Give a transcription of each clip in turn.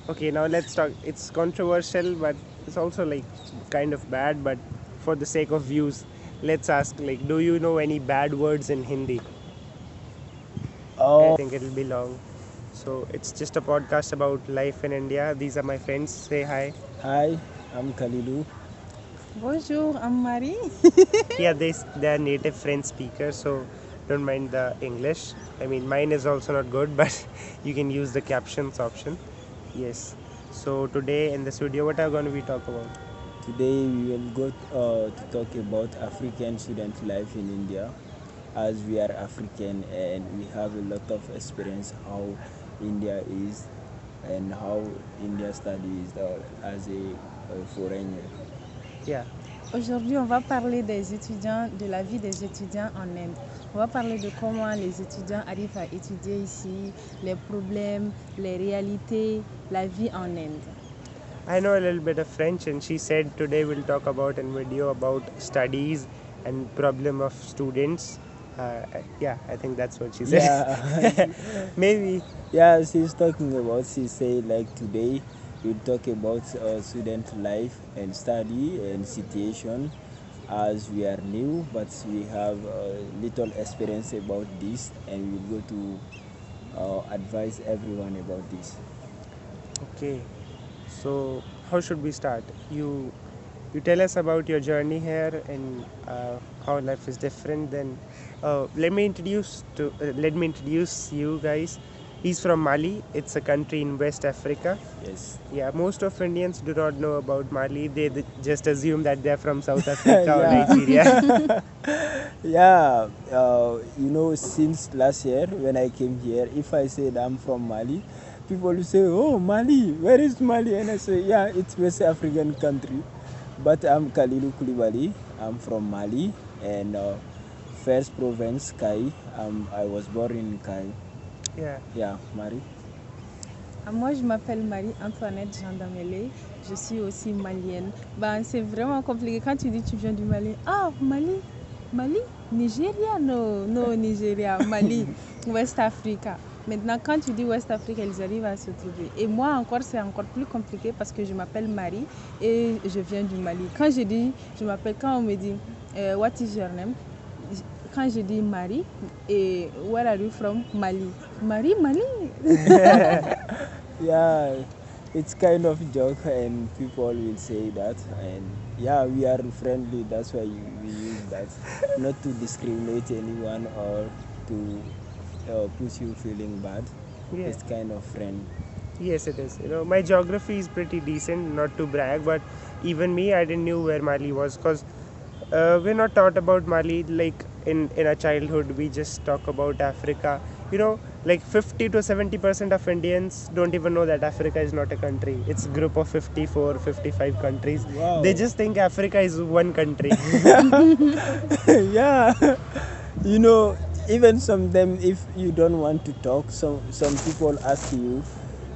Okay, now let's talk. It's controversial, but it's also like kind of bad. But for the sake of views, let's ask like, do you know any bad words in Hindi? I Oh, think it'll be long. So it's just a podcast about life in India. These are my friends. Say hi. hi, I'm Kalu. Bonjour, I'm Marie. Yeah, they're native French speakers, so don't mind the English. I mean, mine is also not good, but you can use the captions option. Yes. So today in the studio, what are going to be talk about? Today we will go to talk about African student life in India, as we are African and we have a lot of experience how India is and how India studies as a foreigner. Yeah. Aujourd'hui, on va parler des étudiants, de la vie des étudiants en Inde. On va parler de comment les étudiants arrivent à étudier ici, les problèmes, les réalités, la vie en Inde. I know a little bit of French, and she said today we'll talk about in video about studies and problem of students. Yeah, I think that's what she said. Yeah, Maybe. yeah, she's talking about, she say like today we'll talk about student life and study and situation as we are new but we have little experience about this and we'll go to advise everyone about this. Okay. So how should we start? You tell us about your journey here and how life is different. Then let me introduce you guys. He's from Mali. It's a country in West Africa. Yes. Yeah, most of Indians do not know about Mali. They just assume that they're from South Africa or Yeah. Nigeria. Yeah, since last year when I came here, if I said I'm from Mali, people will say, oh, Mali, where is Mali? And I say, yeah, it's West African country. But I'm Kalilu Kulibali. I'm from Mali and first province, Kai. I was born in Kai. Yeah. Yeah, Mari. Moi, je m'appelle Marie-Antoinette Gendarmelé. Je suis aussi malienne. C'est vraiment compliqué. Quand tu dis que tu viens du Mali, ah, Mali, Mali, Nigeria, non, Nigeria, Mali, West Africa. Maintenant, quand tu dis West Africa, ils arrivent à se trouver. Et moi, encore, c'est encore plus compliqué parce que je m'appelle Marie et je viens du Mali. Quand on me dit, what is your name? Quand je dis Marie, et where are you from? Mali. Marie, Mali. Yeah, it's kind of joke and people will say that and yeah, we are friendly, that's why we use that, not to discriminate anyone or to put you feeling bad. Yeah. It's kind of friend. Yes, it is. My geography is pretty decent, not to brag, but even me, I didn't knew where Mali was because we're not taught about Mali like in our childhood. We just talk about Africa. Like 50 to 70% of Indians don't even know that Africa is not a country. It's a group of 54, 55 countries. Wow. They just think Africa is one country. Yeah. Even sometimes if you don't want to talk, some people ask you,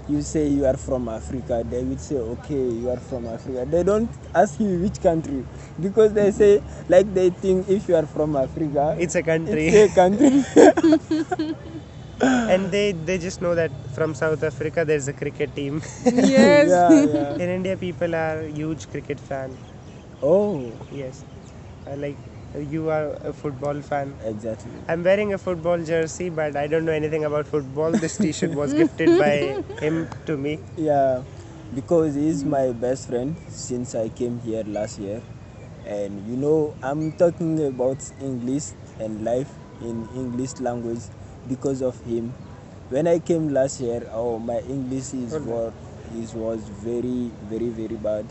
you say you are from Africa, they will say okay, you are from Africa. They don't ask you which country because they say like they think if you are from Africa, It's a country. it's a country. And they just know that from South Africa there's a cricket team. Yes. Yeah. In India, people are huge cricket fan. Oh, Yes, like you are a football fan. exactly. I'm wearing a football jersey, but I don't know anything about football. This T-shirt was gifted by him to me. Yeah, because he's my best friend since I came here last year. And I'm talking about English and life in English language because of him. When I came last year, oh, my English was very, very, very bad.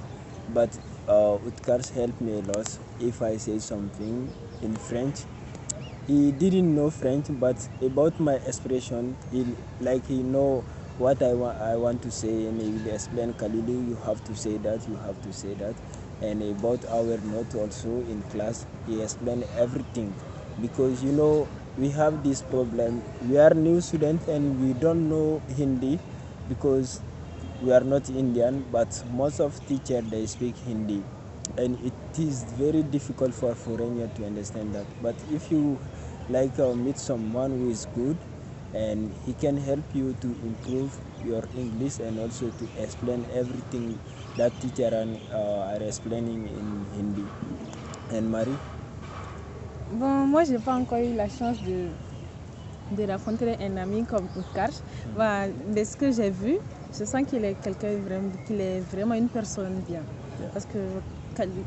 But Utkars helped me a lot if I say something in French. He didn't know French, but about my expression, he know what I want to say, and he will explain, Kalilu, you have to say that, you have to say that. And about our note also in class, he explained everything because we have this problem. We are new students and we don't know Hindi because we are not Indian, but most of teachers they speak Hindi, and it is very difficult for foreigner to understand that. But if you meet someone who is good, and he can help you to improve your English and also to explain everything that teacher are explaining in Hindi. And Marie? Bon, moi, j'ai pas encore eu la chance de rencontrer un ami comme Utkarsh. Bah, de ce que j'ai vu, je sens qu'il est qu'il est vraiment une personne bien. Parce que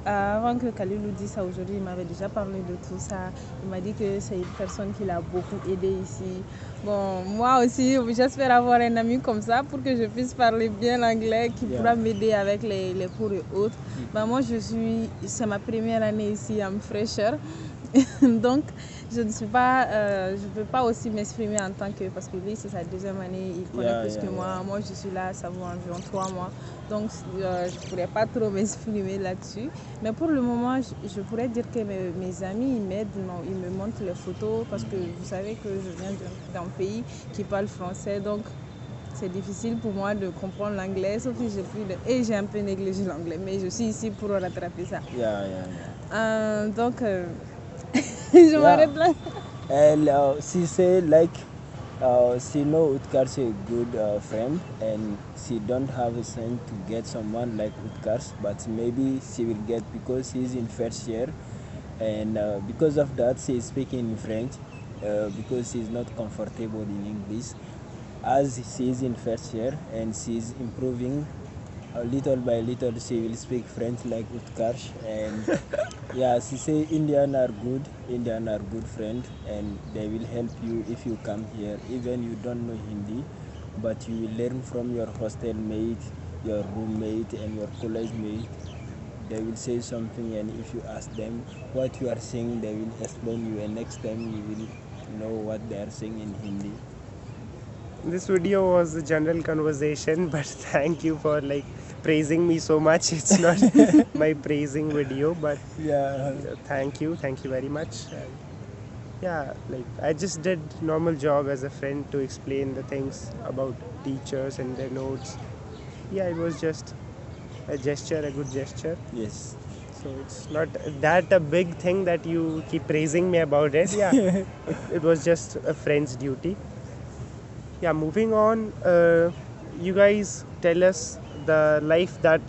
avant que Kalu nous dise ça aujourd'hui, il m'avait déjà parlé de tout ça. Il m'a dit que c'est une personne qui l'a beaucoup aidé ici. Bon, moi aussi, j'espère avoir un ami comme ça pour que je puisse parler bien l'anglais, qui pourra m'aider avec les cours et autres. Bah, moi, c'est ma première année ici en fraîcheur. Donc, je ne peux pas aussi m'exprimer en tant que, parce que lui, c'est sa deuxième année, il connaît plus que moi. Moi, je suis là, ça vaut environ 3 mois. Donc, je ne pourrais pas trop m'exprimer là-dessus. Mais pour le moment, je pourrais dire que mes amis, ils m'aident, ils me montrent les photos, parce que vous savez que je viens d'un pays qui parle français. Donc, c'est difficile pour moi de comprendre l'anglais, sauf que j'ai un peu négligé l'anglais. Mais je suis ici pour rattraper ça. Donc, je m'arrête là. And she say like she know Utkarsh is a good friend and she don't have a sense to get someone like Utkarsh, but maybe she will get because she's in first year, and because of that she is speaking in French because she's not comfortable in English. As she is in first year and she is improving little by little, she will speak French like Utkarsh. And yeah, she say Indian are good friend, and they will help you if you come here. Even you don't know Hindi, but you will learn from your hostel mate, your roommate, and your college mate. They will say something, and if you ask them what you are saying, they will explain you, and next time you will know what they are saying in Hindi. This video was a general conversation, but thank you for like praising me so much. It's not my praising video, but thank you very much. Yeah, like I just did normal job as a friend to explain the things about teachers and their notes. Yeah, it was just a good gesture. Yes. So it's not that a big thing that you keep praising me about it. Yeah, it was just a friend's duty. Yeah, moving on, you guys tell us the life that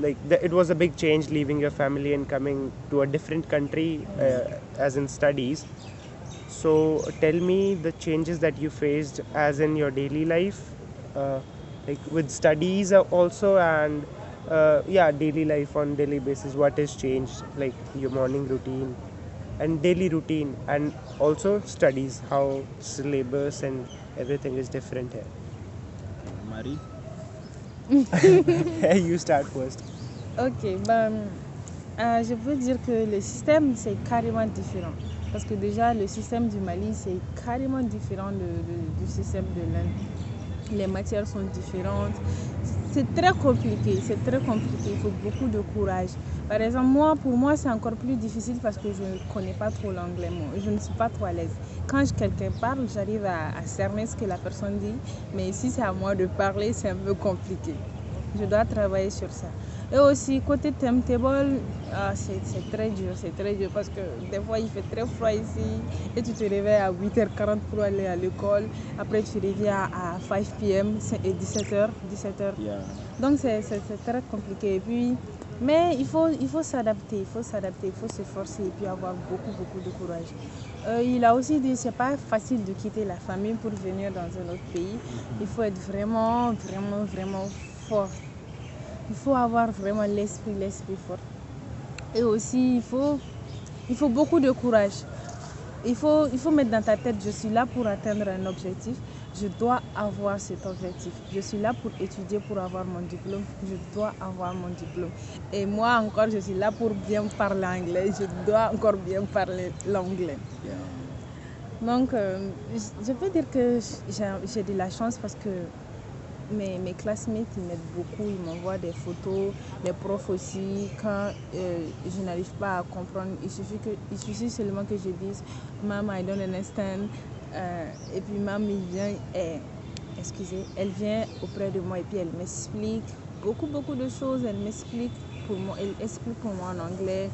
it was a big change leaving your family and coming to a different country as in studies. So tell me the changes that you faced as in your daily life, like with studies also, and daily life on daily basis. What has changed, like your morning routine and daily routine, and also studies, how syllabus and everything is different here. Marie? You start first. Ok, je peux dire que le système c'est carrément différent. Parce que déjà le système du Mali c'est carrément différent du système de l'Inde. Les matières sont différentes. C'est très compliqué, il faut beaucoup de courage. Par exemple, pour moi, c'est encore plus difficile parce que je ne connais pas trop l'anglais. Je ne suis pas trop à l'aise. Quand quelqu'un parle, j'arrive à cerner ce que la personne dit, mais si c'est à moi de parler, c'est un peu compliqué. Je dois travailler sur ça. Et aussi, côté timetable, c'est très dur parce que des fois, il fait très froid ici et tu te réveilles à 8h40 pour aller à l'école. Après, tu reviens à 5 p.m. et 17h. Yeah. Donc, c'est très compliqué. Et puis, mais il faut s'adapter, il faut s'efforcer et puis avoir beaucoup de courage. Il a aussi dit que ce n'est pas facile de quitter la famille pour venir dans un autre pays. Il faut être vraiment fort. Il faut avoir vraiment l'esprit fort. Et aussi, il faut beaucoup de courage. Il faut mettre dans ta tête, je suis là pour atteindre un objectif. Je dois avoir cet objectif. Je suis là pour étudier, pour avoir mon diplôme. Je dois avoir mon diplôme. Et moi encore, je suis là pour bien parler anglais. Je dois encore bien parler l'anglais. Yeah. Donc, je peux dire que j'ai de la chance parce que mes classmates ils m'aident beaucoup, ils m'envoient des photos, les profs aussi. Quand je n'arrive pas à comprendre, il suffit seulement que je dise Mom, I don't understand. Et puis Mom, elle vient auprès de moi et puis elle m'explique beaucoup de choses. Elle explique pour moi en anglais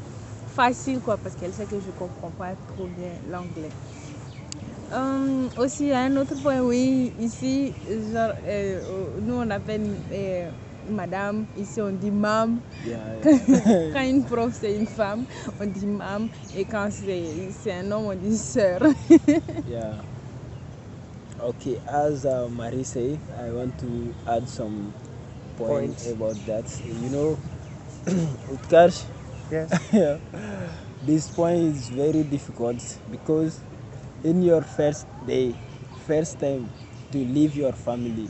facile parce qu'elle sait que je ne comprends pas trop bien l'anglais. Aussi, un autre point, oui, ici, genre, nous on appelle madame, ici on dit mam. Yeah, Quand une prof c'est une femme, on dit mam, et quand c'est un homme, on dit sœur. yeah. Okay, as Marie say, I want to add some points Points. about that. You know, Utkarsh, Yes. this point is very difficult because in your first day, first time to leave your family,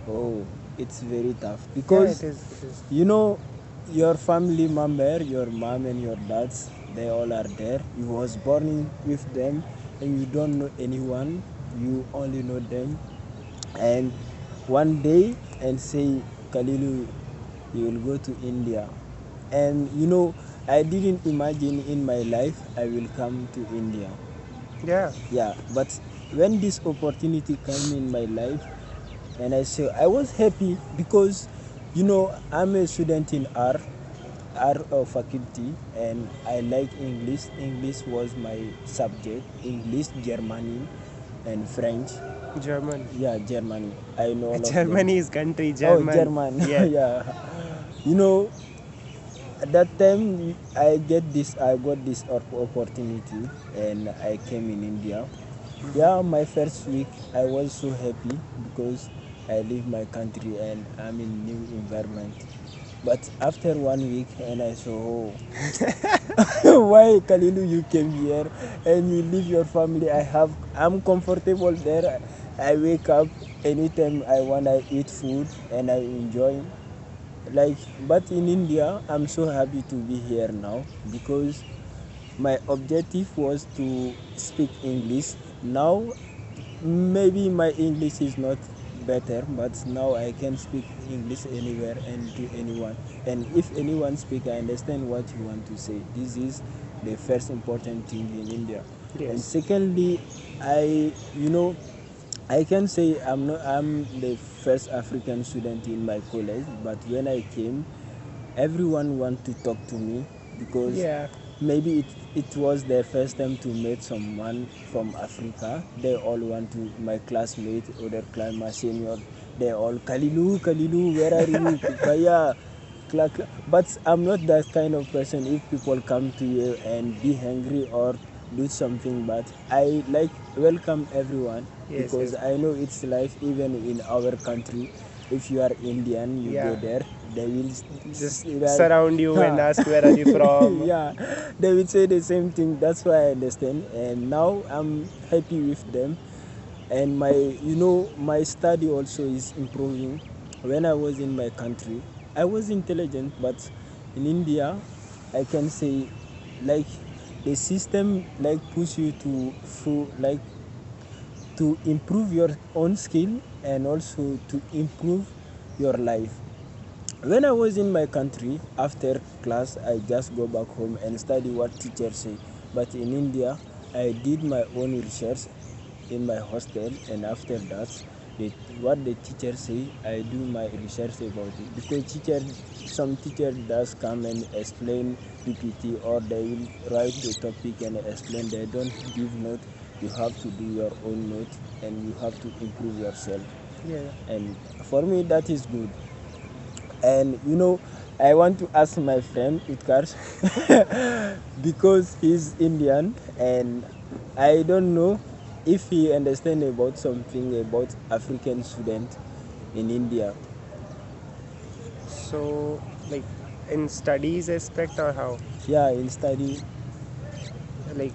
oh, it's very tough Yeah, because it is. It is. you know your family member, your mom and your dads, they all are there. You was born with them and you don't know anyone, you only know them. And one day and say, Kalilu, you will go to India. And you know, I didn't imagine in my life I will come to India. Yeah. Yeah, but when this opportunity came in my life, and I was happy because you know I'm a student in art faculty, and I like English. English was my subject. English, Germany, and French. German. Yeah, Germany. I know all of them. Germany is country. Oh, German. German. Yeah. Yeah. You know, at that time I got this opportunity, and I came in India. Yeah, my first week I was so happy because I leave my country and I'm in new environment. But after 1 week and I saw, oh, why Kalilu you came here and you leave your family? I'm comfortable there. I wake up anytime I wanna eat food and I enjoy. Like, but in India I'm so happy to be here now because my objective was to speak English. Now maybe my English is not better, but now I can speak English anywhere and to anyone. And if anyone speak, I understand what you want to say. This is the first important thing in India. And Yes. secondly, you know, I can say I'm the first African student in my college, but when I came, everyone want to talk to me because Yeah. maybe it was their first time to meet someone from Africa. They all want to, my classmate or their class, my senior, they all Kalilu, where are you? Yeah, but I'm not that kind of person. If people come to you and be angry or do something bad, I like welcome everyone Yes. because Yes. I know it's life even in our country. If you are Indian, you go Yeah. there, they will Just like, surround you and ask where are you from. yeah, they will say the same thing. That's why I understand. And now I'm happy with them. And my study also is improving. When I was in my country, I was intelligent, but in India, I can say, like, the system like push you to improve your own skill and also to improve your life. When I was in my country, after class, I just go back home and study what teachers say. But in India, I did my own research in my hostel, and after that, what the teacher say, I do my research about it. Because some teacher does come and explain PPT, or they will write the topic and explain. They don't give note. You have to do your own note, and you have to improve yourself. Yeah. And for me, that is good. And you know, I want to ask my friend Utkarsh because he's Indian and I don't know if he understands about something about African student in India. So, like, in studies aspect or how? Yeah, in study. Like,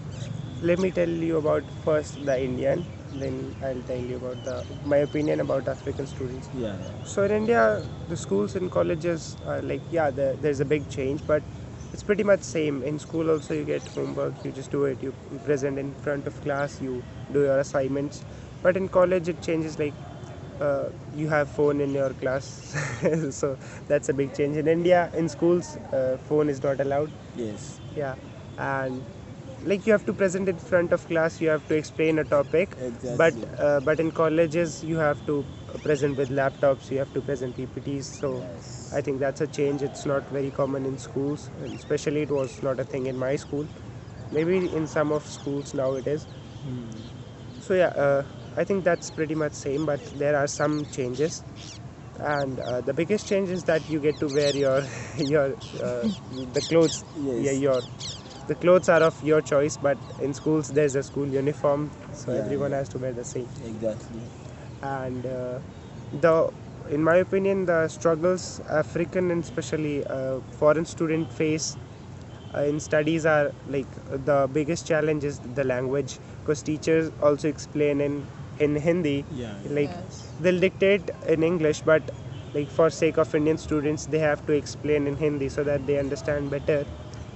let me tell you about first the Indian, then I'll tell you about my opinion about African students. Yeah, So in India, the schools and colleges are like, yeah, there's a big change, but it's pretty much same. In school also you get homework, you just do it, you present in front of class, you do your assignments. But in college it changes, like you have phone in your class, so that's a big change. In India, in schools, phone is not allowed. yes, Yeah, and like you have to present in front of class, you have to explain a topic, but exactly. in colleges you have to present with laptops, you have to present PPTs. So I Yes. think that's a change. It's not very common in schools, and especially it was not a thing in my school. Maybe in some of schools now it is. Hmm. So yeah, I think that's pretty much same, but there are some changes, and the biggest change is that you get to wear your your the clothes. Yeah, Yes. the clothes are of your choice, but in schools there's a school uniform, so Yeah, everyone yeah. has to wear the same. Exactly. And the in my opinion, the struggles African and especially foreign student face in studies are like the biggest challenge is the language, because teachers also explain in Hindi, Yeah, yeah. like Yes. they'll dictate in English, but like for sake of Indian students they have to explain in Hindi so that they understand better.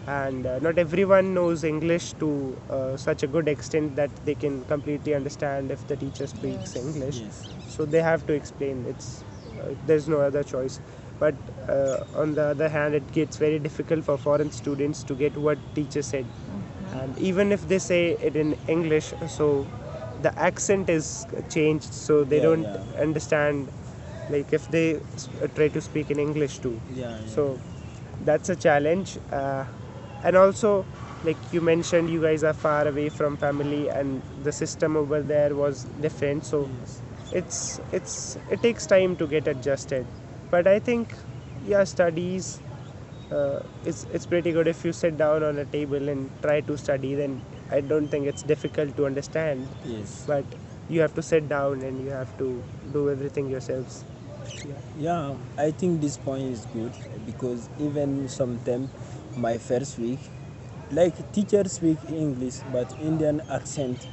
And not everyone knows English to such a good extent that they can completely understand if the teacher speaks Yes. English, Yes. so they have to explain. It's there's no other choice. But on the other hand, it gets very difficult for foreign students to get what teacher said, and even if they say it in English, so the accent is changed, so they Yeah, don't yeah. understand, like if they try to speak in English too. Yeah, So that's a challenge. And also, like you mentioned, you guys are far away from family and the system over there was different, so yes. it takes time to get adjusted. But I think, yeah, studies, it's pretty good if you sit down on a table and try to study, then I don't think it's difficult to understand. Yes. But you have to sit down and you have to do everything yourselves. Yeah. Yeah, I think this point is good because even sometimes my first week, like teachers speak English, but Indian accent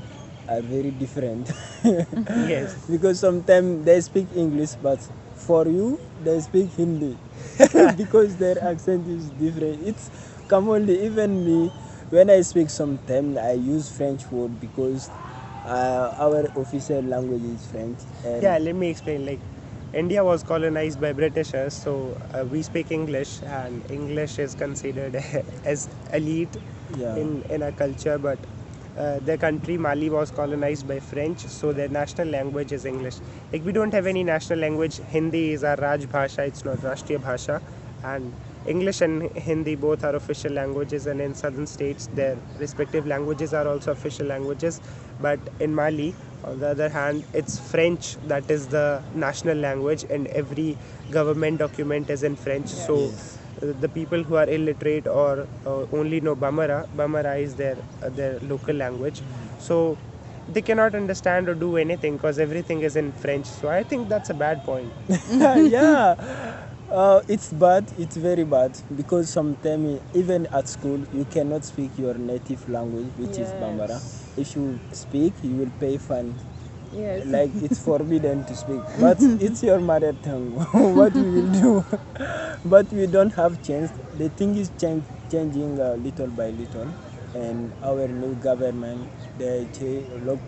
are very different. Yes. Because sometimes they speak English, but for you they speak Hindi because their accent is different. It's commonly even me when I speak sometimes I use French word because our official language is French and Yeah, let me explain. Like, India was colonized by Britishers, so we speak English, and English is considered as elite yeah. in our culture. But their country, Mali, was colonized by French, so their national language is English. Like, we don't have any national language. Hindi is our Raj Bhasha, it's not Rashtriya Bhasha. And English and Hindi both are official languages, and in southern states, their respective languages are also official languages. But in Mali, on the other hand, it's French that is the national language, and every government document is in French. So Yes. the people who are illiterate or only know Bambara is their local language. So they cannot understand or do anything because everything is in French. So I think that's a bad point. Yeah, it's bad. It's very bad because sometimes even at school you cannot speak your native language, which is Bambara. Yes. If you speak, you will pay fine. Yes. Like it's forbidden to speak, but it's your mother tongue. What we will do? But we don't have chance. The thing is changing little by little, and our new government they say, look,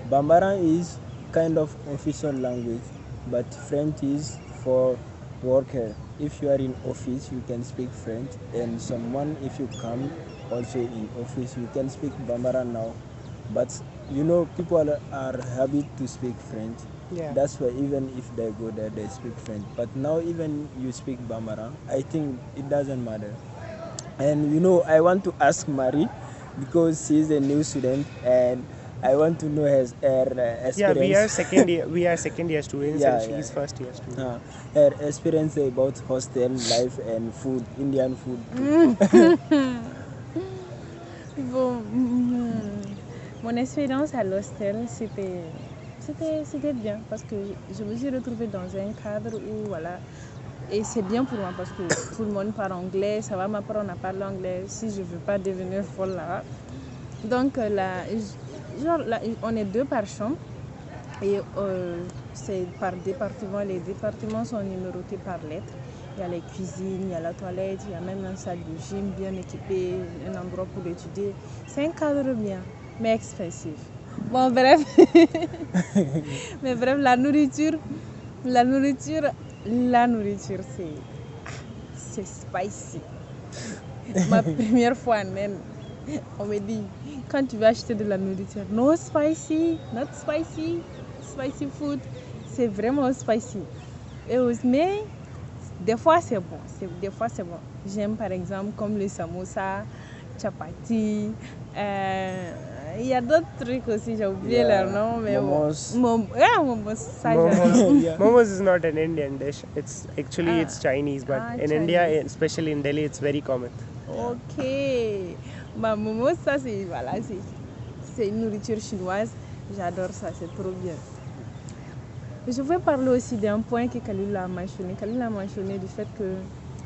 Bambara is kind of official language, but French is for worker. If you are in office, you can speak French, and someone if you come also in office, you can speak Bambara now. But you know, people are happy to speak French. Yeah. That's why even if they go there, they speak French. But now even you speak Bambara, I think it doesn't matter. And you know, I want to ask Marie because she's a new student and I want to know her Yeah, we are experience. second year. We are second year students, and Yeah, she's yeah. first year student. Her experience about hostel life and food, Indian food. Bon, mon expérience à l'hostel, c'était bien parce que je me suis retrouvée dans un cadre où, voilà, et c'est bien pour moi parce que tout le monde parle anglais, ça va m'apprendre à parler anglais si je ne veux pas devenir folle là. Donc, là, on est 2 par chambre et c'est par département. Les départements sont numérotés par lettres. Il y a les cuisines, il y a la toilette, il y a même une salle de gym bien équipée, un endroit pour étudier. C'est un cadre bien, mais expensive. Bon, bref. Mais bref, la nourriture, c'est spicy. Ma première fois, même, on me dit, quand tu vas acheter de la nourriture, no spicy, not spicy, spicy food, c'est vraiment spicy. Mais des fois c'est bon, J'aime par exemple comme le samosa, chapati, Il y a d'autres trucs aussi, j'ai oublié Yeah, leur nom, mais momos. momos, ça Momos. j'adore. Yeah. Momos is not an Indian dish. It's actually it's Ah. Chinese, but Ah, in India, Chinese. especially in Delhi, it's very common. Ok. Bah, momos, ça c'est voilà, c'est une nourriture chinoise. J'adore ça, c'est trop bien. Je voulais parler aussi d'un point que Kalu a mentionné. Kalu a mentionné du fait que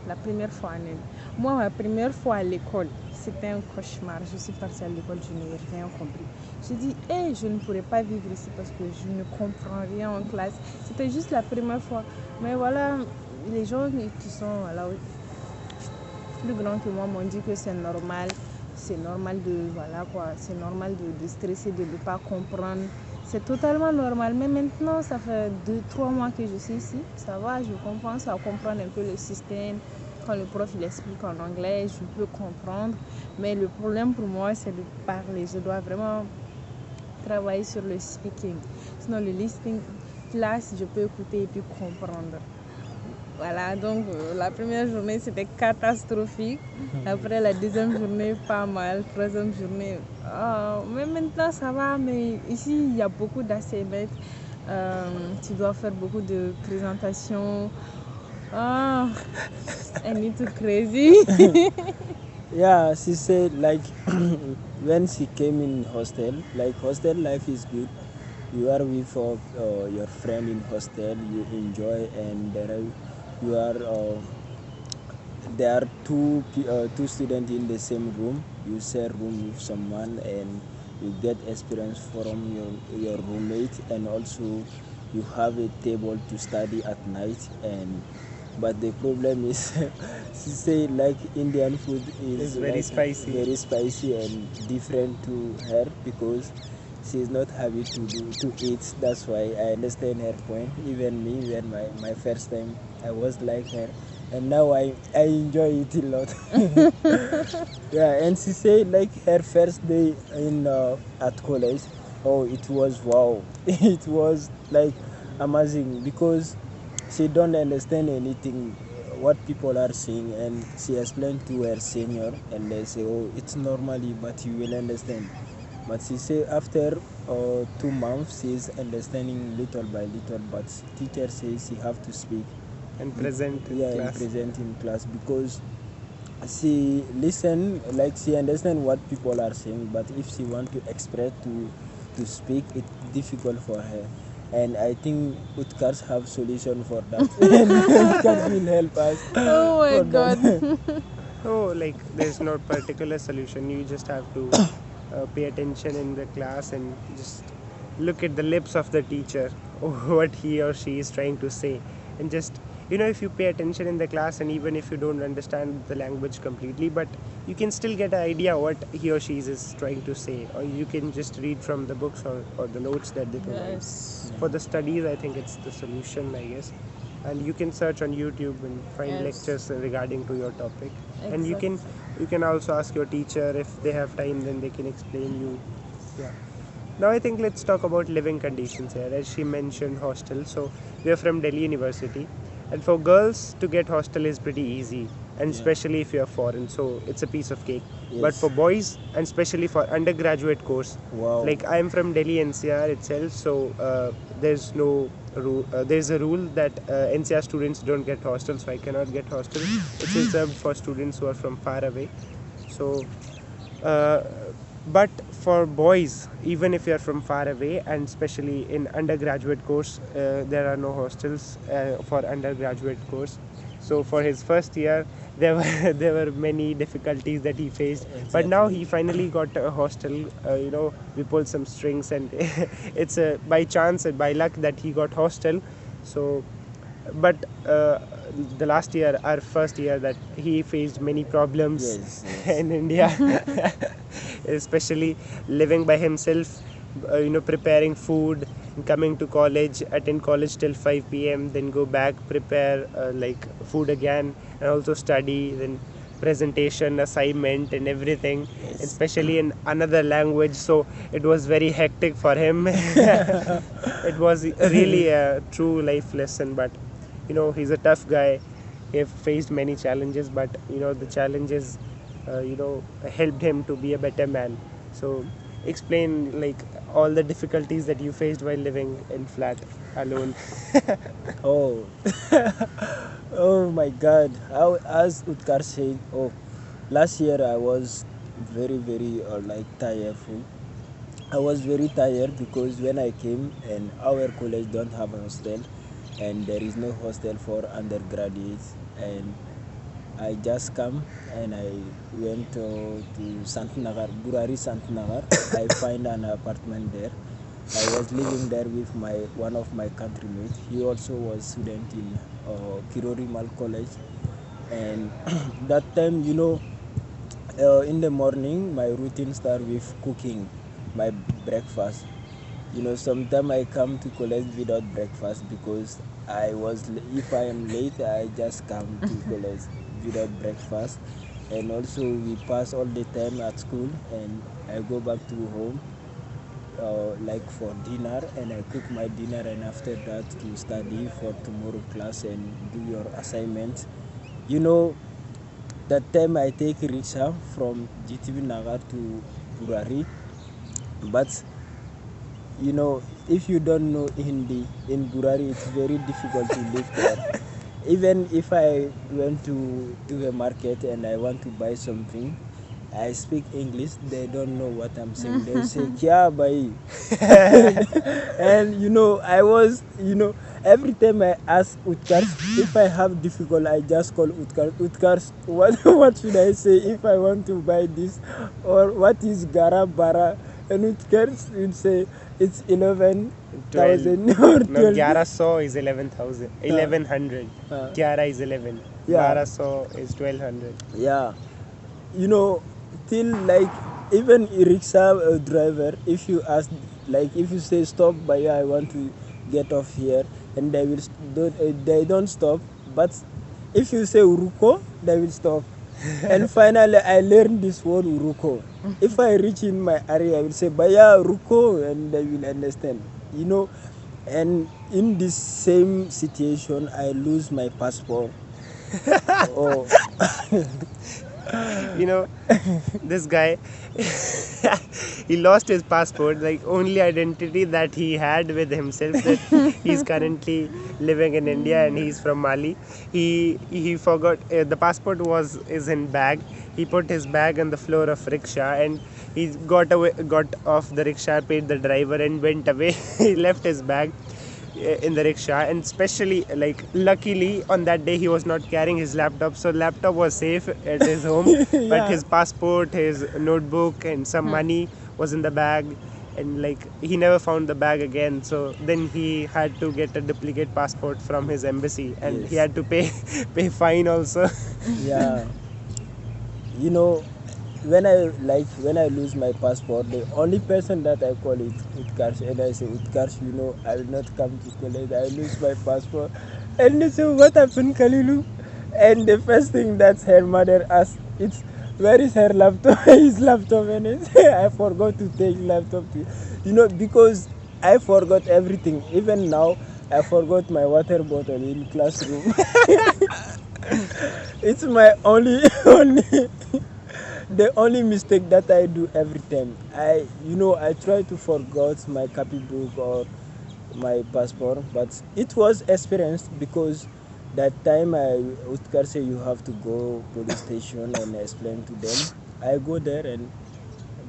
la première fois en Inde. Moi, ma première fois à l'école, c'était un cauchemar. Je suis partie à l'école, je n'ai rien compris. J'ai dit, hey, je ne pourrais pas vivre ici parce que je ne comprends rien en classe. C'était juste la première fois. Mais voilà, les gens qui sont voilà, plus grands que moi m'ont dit que c'est normal. C'est normal de, voilà quoi, c'est normal de stresser, de ne pas comprendre. C'est totalement normal. Mais maintenant, ça fait 2-3 mois que je suis ici. Ça va, je commence à comprendre un peu le système. Quand le prof il explique en anglais, je peux comprendre. Mais le problème pour moi, c'est de parler. Je dois vraiment travailler sur le speaking. Sinon, le listening, classe, je peux écouter et puis comprendre. Voilà, donc la première journée c'était catastrophique. Après la deuxième journée, pas mal. Troisième journée, mais maintenant ça va. Mais ici, il y a beaucoup d'assignments. Tu dois faire beaucoup de présentations. I need to crazy. Yeah, she said like when she came in hostel, like hostel life is good. You are with your friend in hostel, you enjoy, and there are two students in the same room. You share room with someone, and you get experience from your roommate, and also you have a table to study at night. And but the problem is she say like Indian food It's is very like spicy. very spicy and different to her because she's not happy to eat. That's why I understand her point. Even me, when my first time I was like her, and now I enjoy it a lot. Yeah, and she said like her first day in at college, oh it was wow. It was like amazing because she don't understand anything what people are saying, and she explained to her senior and they say, oh it's normally but you will understand. But she say after 2 months she's understanding little by little, but teacher says she have to speak And present in and class. present in class because she listen like she understand what people are saying, but if she want to express to speak it's difficult for her. And I think Utkars have solution for that. And Utkars will help us. Oh my for god. that. Oh, like there's no particular solution. You just have to pay attention in the class and just look at the lips of the teacher, what he or she is trying to say, and just if you pay attention in the class, and even if you don't understand the language completely, but you can still get an idea what he or she is trying to say, or you can just read from the books or the notes that they provide. Yes. For the studies, I think it's the solution, I guess. And you can search on YouTube and find Yes. lectures regarding to your topic. And you Exactly. can also ask your teacher if they have time, then they can explain you. Yeah. Now I think let's talk about living conditions here. As she mentioned, hostel. So we are from Delhi University, and for girls to get hostel is pretty easy, and Yeah. especially if you are foreign, so it's a piece of cake. Yes. But for boys, and especially for undergraduate course, Wow. like I am from Delhi NCR itself, so there's no rule. There's a rule that NCR students don't get hostel, so I cannot get hostel. It's reserved for students who are from far away. So. Uh, but for boys, even if you're from far away, and especially in undergraduate course, there are no hostels for undergraduate course. So for his first year, there were there were many difficulties that he faced. But now he finally got a hostel. We pulled some strings, and it's by chance and by luck that he got hostel. So but the last year, our first year, that he faced many problems Yes, yes. in India, especially living by himself, preparing food, coming to college, attend college till 5 p.m., then go back, prepare like food again, and also study, then presentation, assignment, and everything, Yes. especially in another language. So it was very hectic for him. It was really a true life lesson, but he's a tough guy. He have faced many challenges, but the challenges helped him to be a better man. So explain like all the difficulties that you faced while living in flat alone. Oh, oh my God! As Utkar said, oh, last year I was very like tireful. I was very tired because when I came and our college don't have a hostel, and there is no hostel for undergraduates, and I just come and I went to Sant Nagar, Burari Sant Nagar. I find an apartment there. I was living there with one of my countrymates. He also was student in Kirorimal College, and that time, in the morning, my routine start with cooking my breakfast. Sometimes I come to college without breakfast because if I am late, I just come to college without breakfast. And also, we pass all the time at school, and I go back to home like for dinner, and I cook my dinner, and after that to study for tomorrow class and do your assignments. You know, that time I take rickshaw from GTV Nagar to Burari, but if you don't know Hindi in Burari, it's very difficult to live there. Even if I went to a market and I want to buy something, I speak English, they don't know what I'm saying. They say, Kya bhai? And every time I ask Utkars, if I have difficult, I just call Utkars. Utkars, what should I say if I want to buy this? Or what is Gara Bara? And Utkars will say, it's 11,000 or 12. No, 1100 is 11,000. 1100. 11 is 11. Yeah. 1200 is 1200. Yeah. Till like even a rickshaw driver, if you ask, like if you say stop, Baya, I want to get off here, and they don't stop. But if you say uruko, they will stop. And finally, I learned this word uruko. If I reach in my area, I will say Baya uruko, and they will understand. And in this same situation, I lose my passport. Oh. This guy, he lost his passport. Like only identity that he had with himself, that he's currently living in India and he's from Mali. He forgot the passport is in bag. He put his bag on the floor of rickshaw, and he got off the rickshaw, paid the driver, and went away. He left his bag in the rickshaw, and especially like luckily on that day he was not carrying his laptop, so laptop was safe at his home. Yeah. But his passport, his notebook, and some money was in the bag, and like he never found the bag again. So then he had to get a duplicate passport from his embassy, and he Yes. had to pay fine also. Yeah. When I lose my passport, the only person that I call is Utkarsh, and I say, Utkarsh, I will not come to college, I lose my passport. And they say, what happened, Kalilu? And the first thing that her mother asks, it's, where is her laptop? His laptop. And I say, I forgot to take laptop because I forgot everything. Even now, I forgot my water bottle in classroom. It's my only the only mistake that I do every time. I try to forget my copybook or my passport, but it was experience because that time Utkar say you have to go police station and explain to them. I go there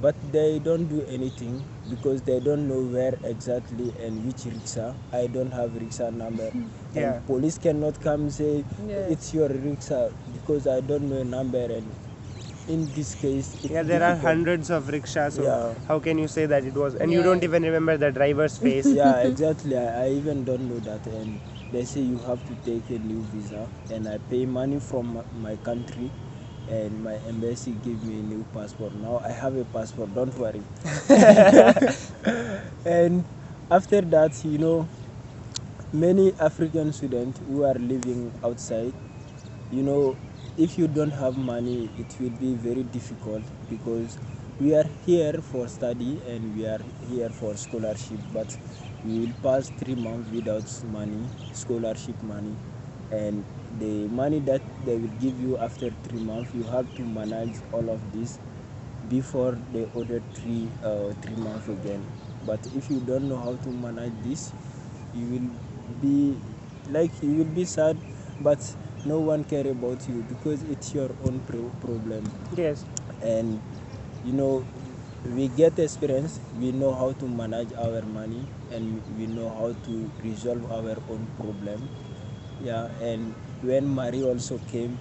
but they don't do anything because they don't know where exactly and which rickshaw. I don't have rickshaw number. Yeah. And police cannot come say it's your rickshaw because I don't know a number, and in this case it's Yeah, there are difficult. hundreds of rickshaws, so Yeah. how can you say that it was, and you Yeah. don't even remember the driver's face. Yeah, exactly. I even don't know that, and they say you have to take a new visa, and I pay money from my country, and my embassy give me a new passport. Now I have a passport, don't worry. And after that, many African students who are living outside, if you don't have money, it will be very difficult because we are here for study and we are here for scholarship, but we will pass 3 months without money, scholarship money, and the money that they will give you after 3 months, you have to manage all of this before the other 3 months again. But if you don't know how to manage this, you will be you will be sad, but no one care about you because it's your own problem. Yes. And you know, we get experience, we know how to manage our money, and we know how to resolve our own problem. Yeah, and when Marie also came,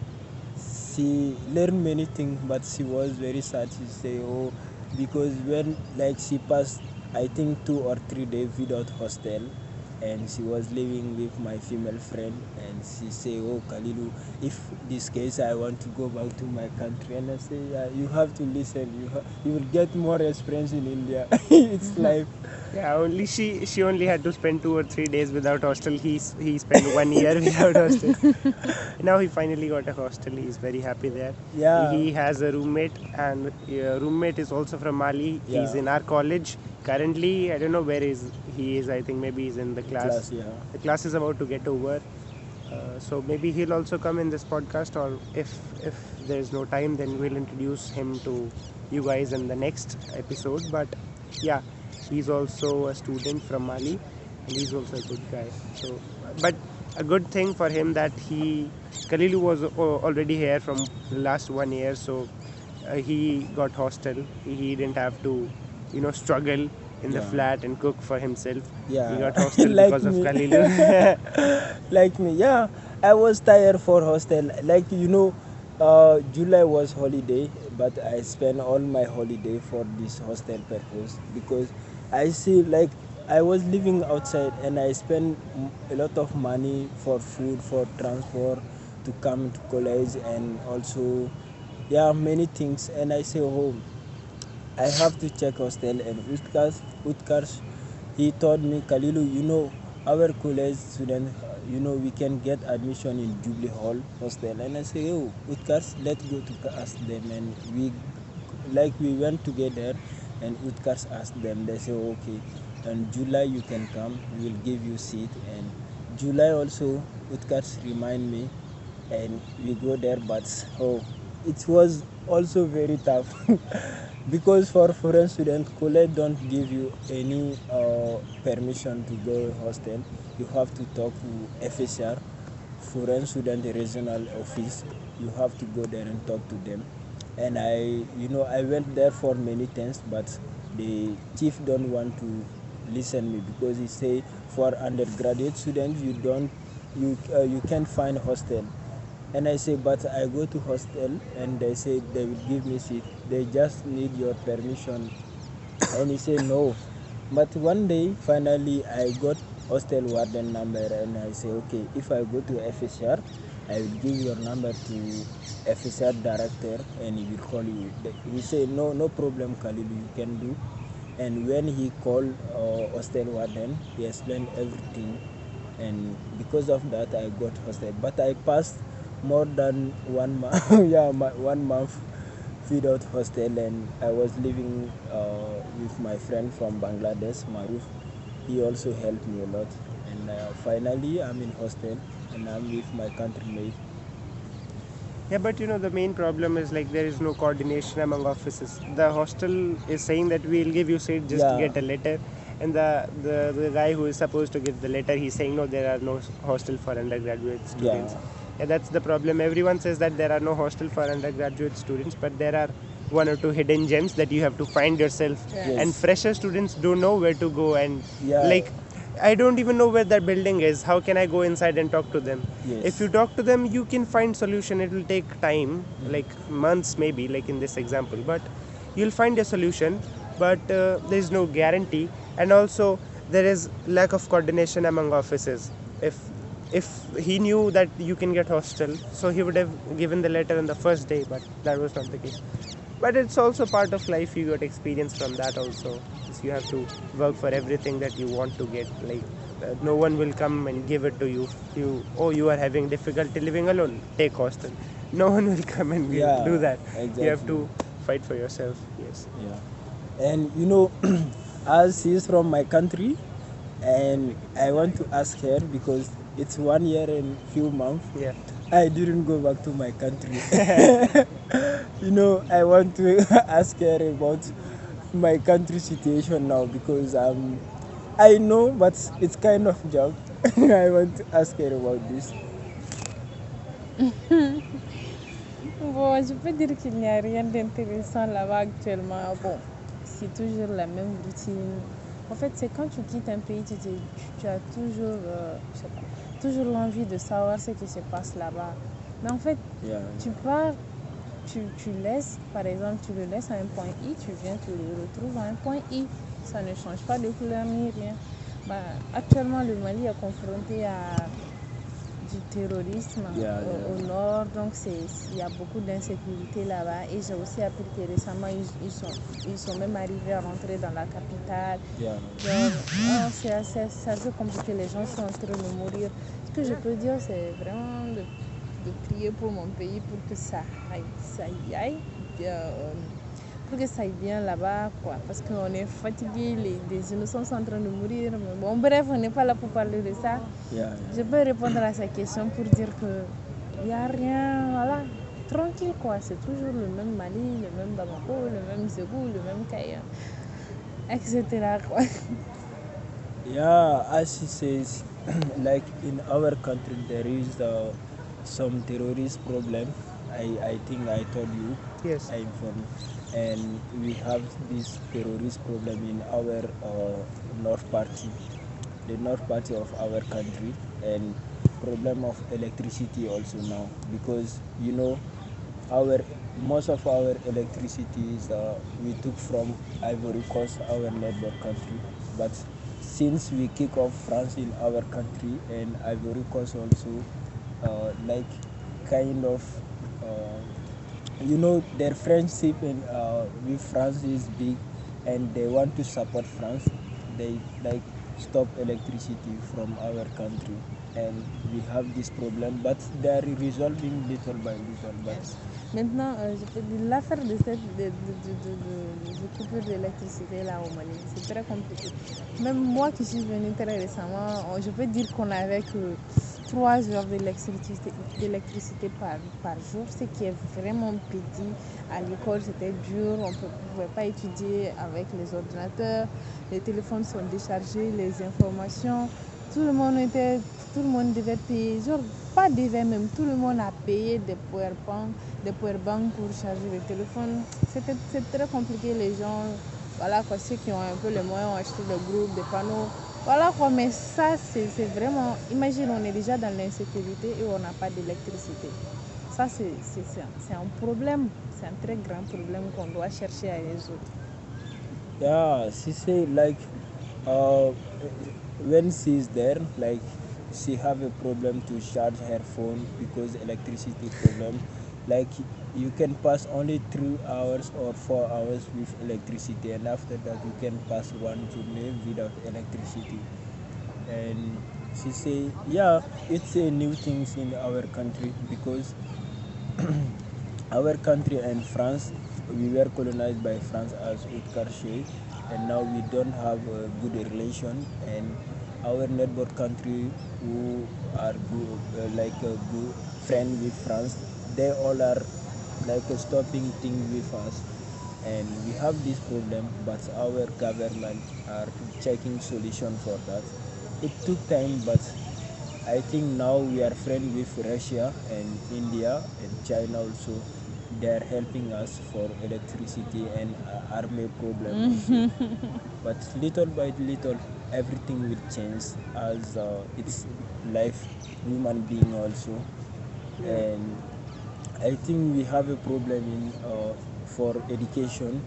she learned many things, but she was very sad. She say, oh, because when she passed, I think 2 or 3 days without hostel, and she was living with my female friend, and she say, oh, Kalilu, if this case I want to go back to my country, and I say, yeah, you have to listen. You will get more experience in India. It's life. Yeah, only she only had to spend 2 or 3 days without hostel. He spent 1 year without hostel. Now he finally got a hostel. He's very happy there. Yeah. He has a roommate, and roommate is also from Mali. He's Yeah. in our college currently. I don't know where he is. I think maybe he's in the class. Yeah. The class is about to get over. So maybe he'll also come in this podcast, or if there's no time, then we'll introduce him to you guys in the next episode. But yeah, he's also a student from Mali, and he's also a good guy. So, but a good thing for him that Kalilu was already here from the last 1 year, so he got hostel. He didn't have to, struggle in the Yeah. flat and cook for himself. Yeah. He got hostel Like because of me. Kalilu. Like me, yeah. I was tired for hostel. July was holiday, but I spent all my holiday for this hostel purpose because I see I was living outside and I spent a lot of money for food, for transport to come to college, and also many things. And I say, oh, I have to check hostel. And Utkars, he told me, Kalilu, our college student, we can get admission in Jubilee Hall hostel. And I say, oh, Utkars, let's go to ask them. And we went together, and Utkars asked them. They say, okay, and July you can come, we will give you seat. And July also, Utkars remind me, and we go there. But it was also very tough. Because for foreign students, college don't give you any permission to go hostel. You have to talk to FSR, foreign student regional office. You have to go there and talk to them. And I went there for many times, but the chief don't want to listen me because he say for undergraduate students you can't find hostel. And I say, but I go to hostel, and they say they will give me seat. They just need your permission. And he say no. But one day, finally, I got hostel warden number, and I say, okay, if I go to FSR, I will give your number to FSR director, and he will call you. He say, no problem, Kalilu, you can do. And when he called hostel warden, he explained everything. And because of that, I got hostel. But I passed more than 1 month, 1 month without hostel, and I was living with my friend from Bangladesh, Maruf. He also helped me a lot, and finally I'm in hostel, and I'm with my countrymate. Yeah, but the main problem is there is no coordination among offices. The hostel is saying that we'll give you seat, just Yeah. get a letter, and the guy who is supposed to give the letter, he's saying no, there are no hostel for undergraduate students. Yeah, that's the problem. Everyone says that there are no hostel for undergraduate students, but there are 1 or 2 hidden gems that you have to find yourself. Yes. And fresher students don't know where to go, and Yeah. I don't even know where that building is. How can I go inside and talk to them? Yes. If you talk to them, you can find solution. It will take time, months maybe, like in this example, but you'll find a solution. But there is no guarantee, and also there is lack of coordination among offices. If he knew that you can get hostel, so he would have given the letter on the first day, but that was not the case. But it's also part of life. You got experience from that also. So you have to work for everything that you want to get. No one will come and give it to you. You are having difficulty living alone, take hostel. No one will come and do that. Exactly. You have to fight for yourself. Yes. Yeah. And as she is from my country, and I want to ask her because it's 1 year and few months. Yeah. I didn't go back to my country. I want to ask her about my country situation now because I know, but it's kind of job. I want to ask her about this. Bon, je peux dire qu'il n'y a rien d'intéressant là-bas actuellement. Bon, c'est toujours la même routine. En fait, c'est quand tu quittes un pays, tu as toujours, je sais pas, toujours l'envie de savoir ce qui se passe là-bas. Mais en fait, Yeah. tu pars, tu laisses, par exemple, tu le laisses à un point I, tu viens, tu le retrouves à un point I. Ça ne change pas de couleur ni rien. Bah, actuellement, le Mali est confronté à du terrorisme au nord, donc il y a beaucoup d'insécurité là-bas. Et j'ai aussi appris que récemment, ils sont même arrivés à rentrer dans la capitale. Yeah. Donc, c'est assez compliqué, les gens sont en train de mourir. Ce que je peux dire, c'est vraiment de prier pour mon pays pour que ça y aille. Pour que ça aille bien là-bas, quoi. Parce qu'on est fatigué, les innocents sont en train de mourir. Mais bon, bref, on n'est pas là pour parler de ça. Yeah. Je peux répondre à sa question pour dire que il n'y a rien, voilà, tranquille, quoi. C'est toujours le même Mali, le même Bamako, le même Ségou, le même Kaya, etc., quoi. Yeah, as she says, like in our country, there is some terrorist problem. I think I told you, Yes. I informed, and we have this terrorist problem in our north party, the north party of our country, and problem of electricity also now because our most of our electricity is we took from Ivory Coast, our neighbor country. But since we kick off France in our country and Ivory Coast also, like kind of, their friendship with France is big, and they want to support France. They like stop electricity from our country, and we have this problem, but they are resolving little by little. But Yes. Maintenant, je peux dire l'affaire de coupure d'électricité là au Mali, c'est très compliqué. Même moi qui suis venue très récemment, je peux dire qu'on avait que 3 heures d'électricité par jour, ce qui est vraiment petit. À l'école, c'était dur, on ne pouvait pas étudier avec les ordinateurs, les téléphones sont déchargés, les informations, tout le monde devait payer, genre pas devait même, tout le monde a payé des powerbanks pour charger le téléphone. C'est très compliqué, les gens, voilà quoi, ceux qui ont un peu les moyens ont acheté des groupes, des panneaux. Voilà quoi, mais ça, c'est vraiment... Imagine, on est déjà dans l'insécurité et on n'a pas d'électricité. Ça, c'est un problème. C'est un très grand problème qu'on doit chercher à résoudre. yeah, she say like uh, when she's there, like she have a problem to charge her phone because electricity problem. Like you can pass only 3 hours or 4 hours with electricity, and after that you can pass one journey without electricity. And she say, yeah, it's a new things in our country because our country and France, we were colonized by France as utkarshyadavbusiness, and now we don't have a good relation. And our neighbor country, who are good, like a good friend with France, they all are like stopping things with us, and we have this problem. But our government are checking solution for that. It took time, but I think now we are friends with Russia and India and China also. They are helping us for electricity and army problem also. But little by little, everything will change as it's life, human being also. And I think we have a problem in for education.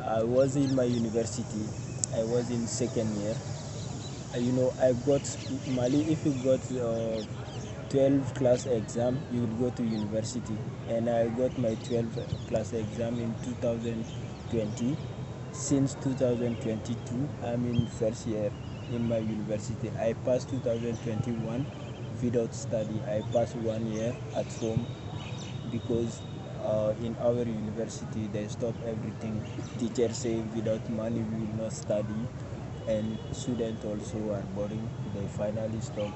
I was in my university. I was in second year. I got Mali. If you got 12 class exam, you will go to university, and I got my 12 class exam in 2020. Since 2022, I'm in first year in my university. I passed 2021 without study. I passed 1 year at home because in our university they stop everything. Teachers say without money we will not study, and students also are boring. They finally stop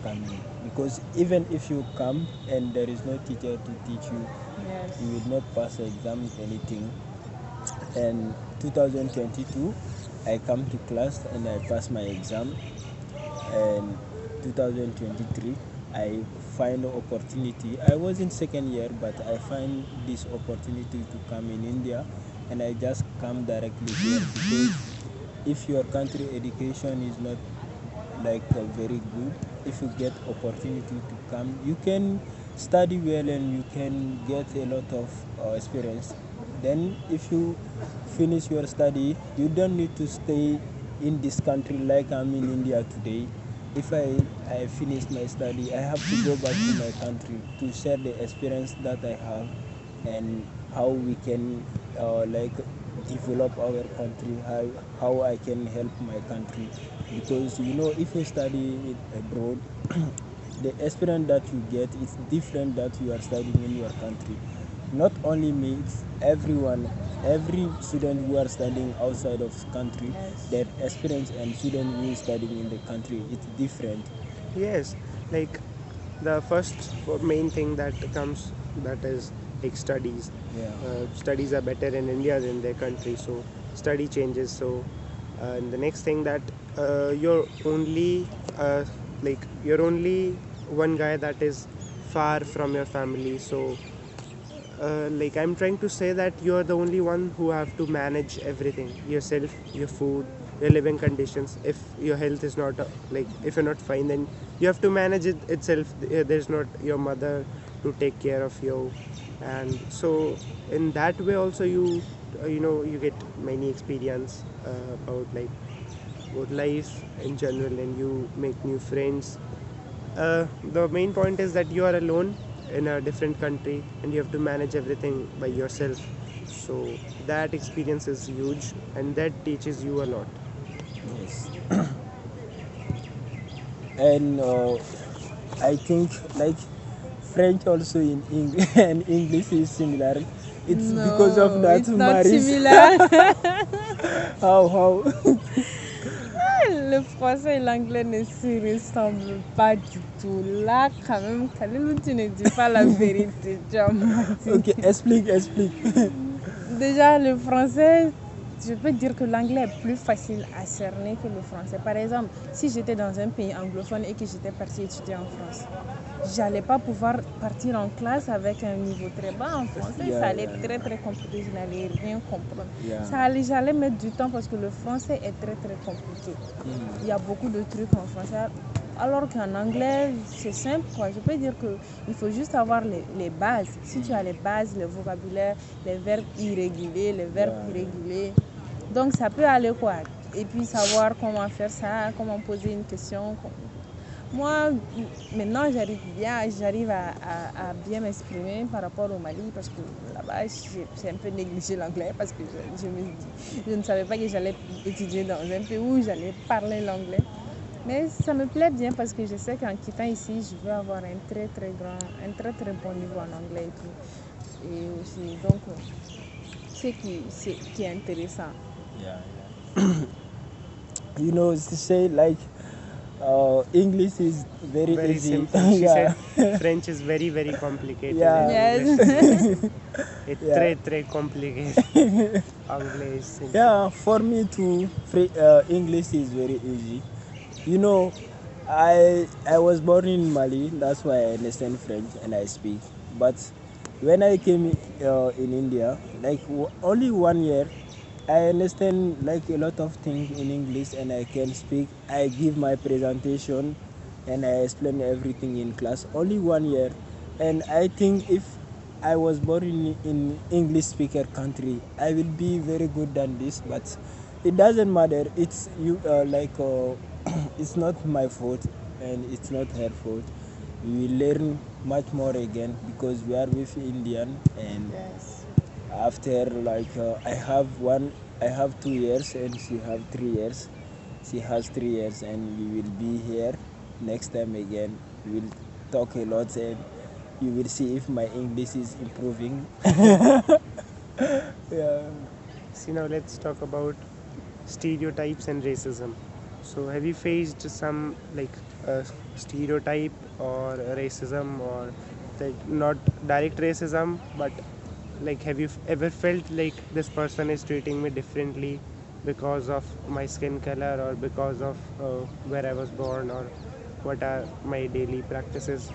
coming, because even if you come and there is no teacher to teach you, Yes. you will not pass the exam, anything. And 2022, I come to class and I pass my exam. And 2023, I find an opportunity. I was in second year, but I find this opportunity to come in India, and I just come directly here because if your country education is not like very good, if you get opportunity to come, you can study well and you can get a lot of experience. Then if you finish your study, you don't need to stay in this country like I'm in India today. If I finish my study, I have to go back to my country to share the experience that I have and how we can like develop our country, how I can help my country. Because you know, if you study abroad, the experience that you get is different that you are studying in your country. Not only me, it's everyone, every student who are studying outside of country, Yes. their experience and student who is studying in the country, it's different. Yes, like the first main thing that comes, that is like studies. Yeah. Studies are better in India than their country, so study changes. So and the next thing that you're only you're only one guy that is far from your family. So like I'm trying to say that you're the only one who have to manage everything yourself, your food, your living conditions. If your health is not if you're not fine, then you have to manage it itself. There's not your mother to take care of you. And so in that way also you get many experience about life in general, and you make new friends. The main point is that you are alone in a different country and you have to manage everything by yourself. So that experience is huge and that teaches you a lot. Yes. And I think like French also in English and English is similar. It's because of No, that it's not Maris. similar. How? Le français et l'anglais ne se ressemblent pas du tout. Là, quand même, Khalilou, tu ne dis pas la vérité. Tu as menti. Ok, explique. Déjà, le français, je peux dire que l'anglais est plus facile à cerner que le français. Par exemple, si j'étais dans un pays anglophone et que j'étais partie étudier en France, j'allais pas pouvoir partir en classe avec un niveau très bas en français. Yeah, ça allait yeah, être très très compliqué. Je n'allais rien comprendre. Yeah. J'allais mettre du temps parce que le français est très très compliqué. Il y a beaucoup de trucs en français. Alors qu'en anglais, c'est simple, quoi. Je peux dire qu'il faut juste avoir les bases. Si tu as les bases, le vocabulaire, les verbes irréguliers, les verbes irréguliers, donc ça peut aller, quoi. Et puis savoir comment faire ça, comment poser une question. Moi, maintenant, j'arrive à bien m'exprimer par rapport au Mali parce que là-bas, j'ai un peu négligé l'anglais parce que je ne savais pas que j'allais étudier dans un pays où j'allais parler l'anglais. Mais ça me plaît bien parce que je sais qu'en quittant ici, je veux avoir un très très bon niveau en anglais et tout. Et aussi, donc, c'est qui est intéressant. Yeah. You know, to say like English is very easy. Simple. She Yeah. said French is very very complicated. Yeah. and Yes. It's Yeah. très complicated. English is simple. Yeah, for me too, English is very easy. You know, I was born in Mali, that's why I understand French and I speak. But when I came in India, like only 1 year, I understand like a lot of things in English and I can speak. I give my presentation and I explain everything in class. Only 1 year, and I think if I was born in English speaker country, I will be very good than this. But it doesn't matter. It's you it's not my fault and it's not her fault. We will learn much more again because we are with Indian, and Yes. after I have 2 years and she have 3 years. She has 3 years and we will be here next time again. We will talk a lot and you will see if my English is improving. Yeah. See, now let's talk about stereotypes and racism. So have you faced some stereotype or racism, or not direct racism, but like, have you ever felt like this person is treating me differently because of my skin color, or because of where I was born, or what are my daily practices?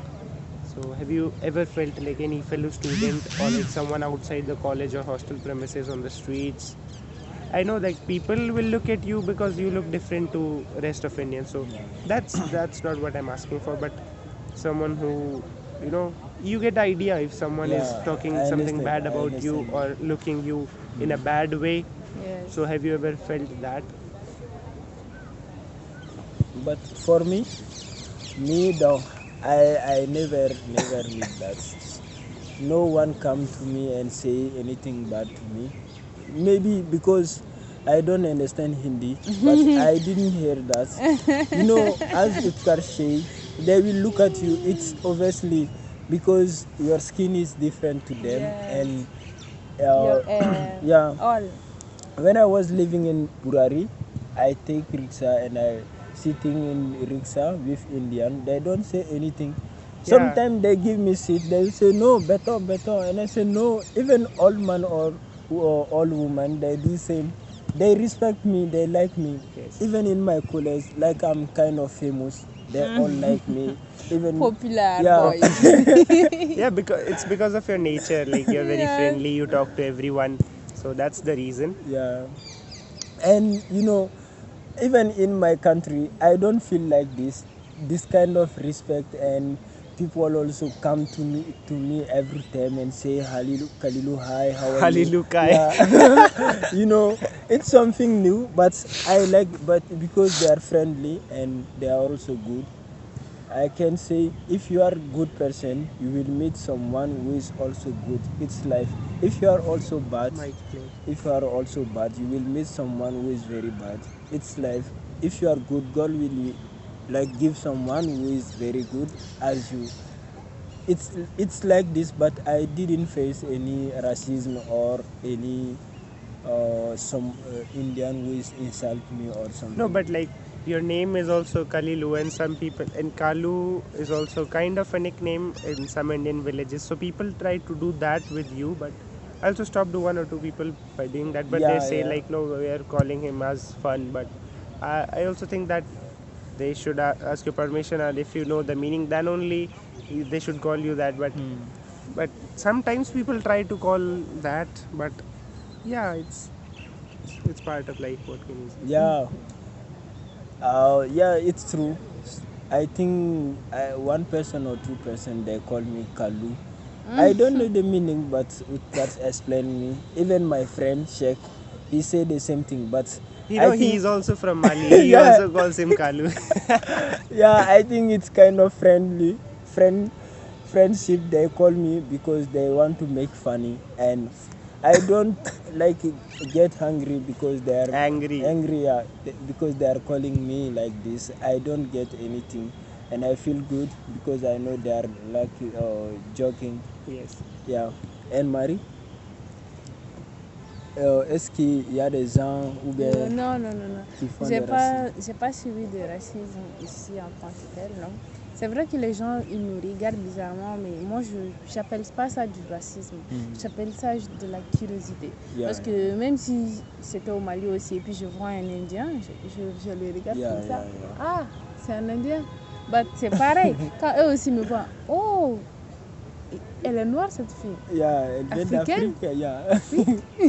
So have you ever felt like any fellow student or like someone outside the college or hostel premises on the streets? I know like people will look at you because you look different to rest of Indians. So that's not what I'm asking for, but someone who, you know, you get idea if someone is Yeah, talking I something understand. bad I about you understand. or looking you in a bad way. Yes. So have you ever felt that? But for me though, I never need that. No one come to me and say anything bad to me. Maybe because I don't understand Hindi, but I didn't hear that. You know, as utkarshay, they will look at you. It's obviously because your skin is different to them, Yes. and Your yeah. all. When I was living in Burari, I take rickshaw and I sitting in rickshaw with Indian. They don't say anything. Yeah. Sometimes they give me seat. They say no, better, and I say no. Even old man or old woman, they do same. They respect me. They like me. Yes. Even in my college, like I'm kind of famous. They all like me. Even Popular yeah. boy. Yeah, because it's because of your nature. Like you're very Yes. friendly. You talk to everyone. So that's the reason. Yeah. And you know, even in my country, I don't feel like this kind of respect, and people also come to me every time and say Halilu Kalilu, hi, how are you? Hallelujah. Yeah. You know, it's something new, but I like, but because they are friendly and they are also good, I can say if you are a good person, you will meet someone who is also good. It's life. If you are also bad, Might play. if you are also bad, you will meet someone who is very bad. It's life. If you are good, God will like give someone who is very good as you. It's like this, but I didn't face any racism or any some Indian who is insult me or No, something. but like your name is also Kalilu, and some people, and Kalu is also kind of a nickname in some Indian villages. So people try to do that with you, but I also stopped one or two people by doing that. But they Yeah, say yeah. like, no, we are calling him as fun. But I also think that they should ask your permission, and if you know the meaning, then only they should call you that. But sometimes people try to call that, but yeah, it's part of life. What can you say? Yeah. Yeah, it's true. I think one person or two person they call me Kalu. I don't know the meaning, but Utkarsh explained me. Even my friend Sheikh, he said the same thing. But You I know, think he's also from Mali. He yeah, also calls him Kalu. yeah, I think it's kind of friendship. They call me because they want to make funny, and I don't like get hungry because they are Angry. angry. Yeah, because they are calling me like this. I don't get anything, and I feel good because I know they are like joking. Yes. Yeah, and Marie, est-ce qu'il y a des gens ou bien Non, non, non, non. qui font des racistes? J'ai pas suivi de racisme ici en tant que tel, non. C'est vrai que les gens, ils me regardent bizarrement, mais moi, je n'appelle pas ça du racisme. J'appelle ça de la curiosité. Yeah, Parce que même si c'était au Mali aussi, et puis je vois un Indien, je le regarde Yeah, comme ça. yeah, yeah. Ah, c'est un Indien. But c'est pareil. Quand eux aussi me voient, oh, elle est noire cette fille. Yeah, elle vient Africaine? d'Afrique. Yeah.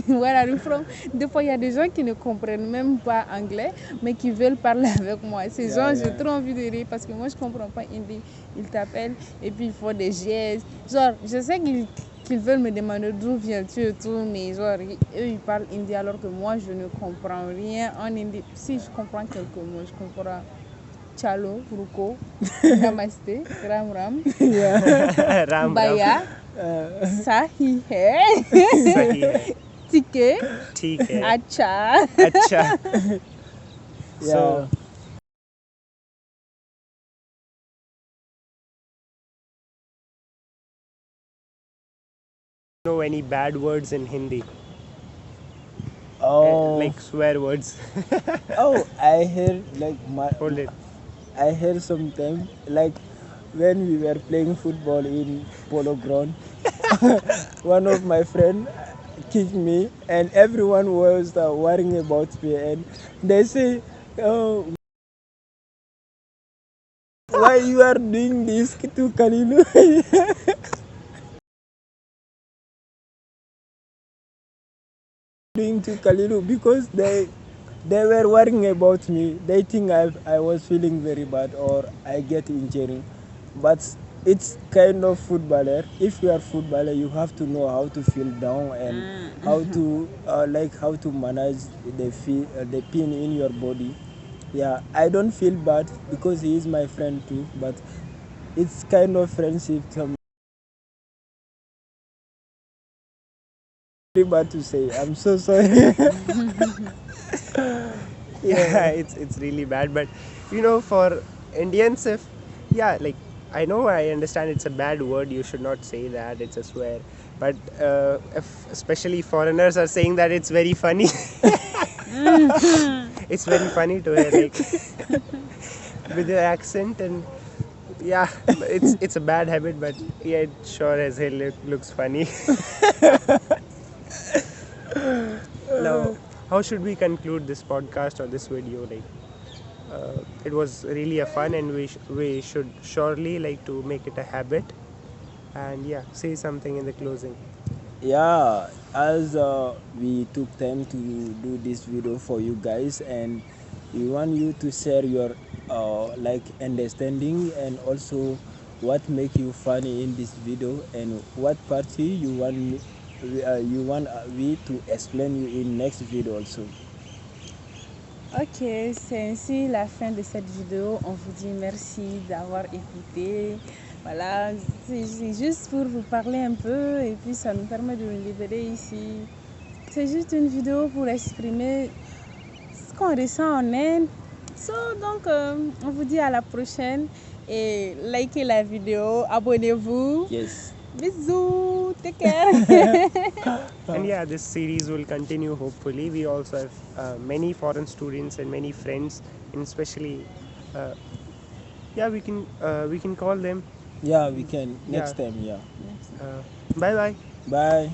Where are you from? Des fois, il y a des gens qui ne comprennent même pas anglais, mais qui veulent parler avec moi. Ces Yeah, gens, yeah. j'ai trop envie de rire parce que moi, je ne comprends pas hindi. Ils t'appellent et puis ils font des gestes. Genre, je sais qu'ils veulent me demander d'où viens-tu et tout, mais genre, eux, ils parlent hindi alors que moi, je ne comprends rien en hindi. Si je comprends quelques mots, je comprends Chalo, Ruko, Namaste, Ram Ram, Ram Ram. Baya, Sahi hai, सही है. Tike, ठीक है. Acha. अच्छा. Yeah. So know any bad words in Hindi? Oh, Like swear words. oh, I heard like Hold it. I heard sometimes, like when we were playing football in polo ground, one of my friend kicked me, and everyone was worrying about me, and they say, "Oh, why you are doing this to Kalilu?" Doing to Kalilu because they were worrying about me. They think I was feeling very bad or I get injury. But it's kind of footballer. If you are footballer, you have to know how to feel down and how to how to manage the pain in your body. Yeah, I don't feel bad because he is my friend too. But it's kind of friendship. Very bad to say. I'm so sorry. Yeah, Yeah. it's really bad, but for Indians, if like I understand it's a bad word, you should not say that, it's a swear, but if especially foreigners are saying that, it's very funny. It's very funny to hear, like, with your accent, and yeah, it's a bad habit, but yeah, it sure as hell looks funny. Now, how should we conclude this podcast or this video? Like, it was really a fun, and we should surely like to make it a habit. And yeah, say something in the closing. Yeah, as we took time to do this video for you guys, and we want you to share your understanding and also what make you funny in this video and what party you want we to explain you in next video also. Ok, c'est ainsi la fin de cette vidéo. On vous dit merci d'avoir écouté. Voilà, c'est juste pour vous parler un peu et puis ça nous permet de nous libérer ici. C'est juste une vidéo pour exprimer ce qu'on ressent en Inde. Donc, on vous dit à la prochaine et likez la vidéo, abonnez-vous. Yes. Bisous, take care. And yeah, this series will continue. Hopefully, we also have many foreign students and many friends, and especially, yeah, we can call them. Yeah, we can Yeah. next time. Yeah. Bye bye. Bye.